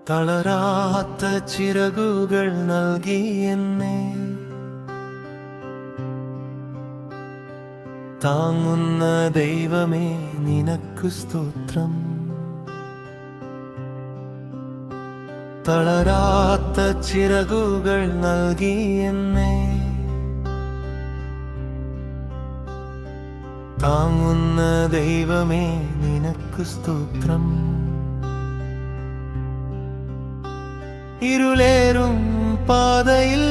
തളരാത്ത ചിറകുകൾ നൽകി എന്നെ താങ്ങുന്ന ദൈവമേ നിനക്കു സ്തോത്രം. തളരാത്ത ചിറകുകൾ നൽകി എന്നെ താങ്ങുന്ന ദൈവമേ നിനക്കു സ്തോത്രം. ഇരുളേറും പാതയിൽ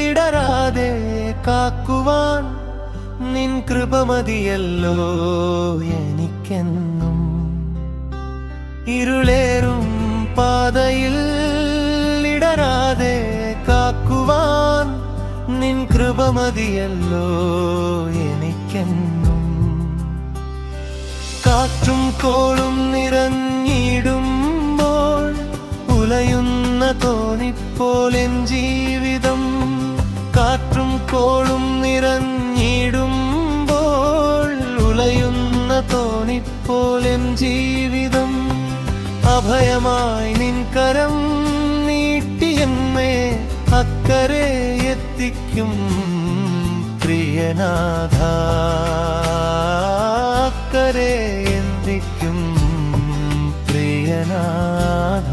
ഇടരാതെ കാക്കുവാൻ നിൻ കൃപ മതിയല്ലോ എനിക്കെന്നും. ഇരുളേറും പാതയിൽ ഇടരാതെ കാക്കുവാൻ നിൻ കൃപ മതിയല്ലോ എനിക്കെന്നും. കാറ്റും കോളും നിറഞ്ഞിടുമ്പോൾ ഉലയുന്ന തോണിപ്പോലെൻ ജീവിതം. കാറ്റും കോളും നിറഞ്ഞിടുമ്പോൾ ഉലയുന്ന തോണിപ്പോലെൻ ജീവിതം. അഭയമായി നിൻ കരം നീട്ടിയെന്നെ അക്കരെ എത്തിക്കും പ്രിയനാഥ. അക്കരെ എത്തിക്കും പ്രിയനാഥ.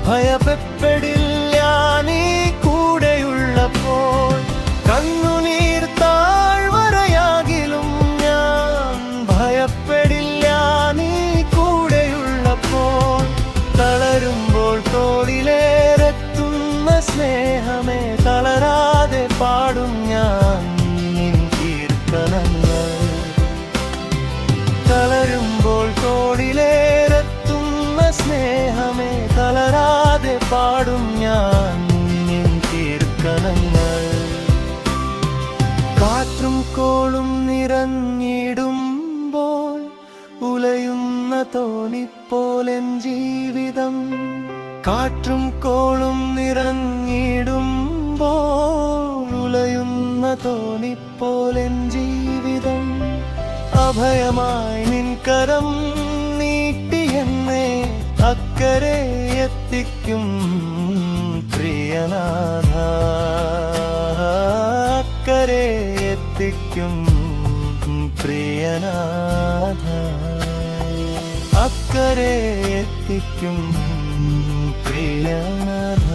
ഭയപ്പെടില്ല നീ കൂടെയുള്ളപ്പോൾ. കണ്ണുനീർ താഴ്വരയാകിലും ഞാൻ ഭയപ്പെടില്ല നീ കൂടെയുള്ളപ്പോൾ. തളരുമ്പോൾ തോളിലേറെത്തുന്ന സ്നേഹമേ തളരാതെ പാടും ഞാൻ നിൻ കീർത്തനങ്ങൾ. തളരുമ്പോൾ തോളിലേറെത്തുന്ന സ്നേഹമേ തളരാതെ പാടും ഞാൻ നിൻ കീർത്തനങ്ങൾ. കാറ്റും കോളും നിറഞ്ഞിടുമ്പോൾ ഉലയുന്ന തോണിപ്പോലെൻ ജീവിതം. കാറ്റും കോളും നിറഞ്ഞിടുമ്പോൾ ഉലയുന്ന തോണിപ്പോലെൻ ജീവിതം. അഭയമായി നിൻ കരം നീട്ടിയെന്നെ അക്കരെ എത്തിക്കും പ്രിയനാഥ. അക്കരെ എത്തിക്കും പ്രിയനാഥ. അക്കരെ എത്തിക്കും പ്രിയനാഥ.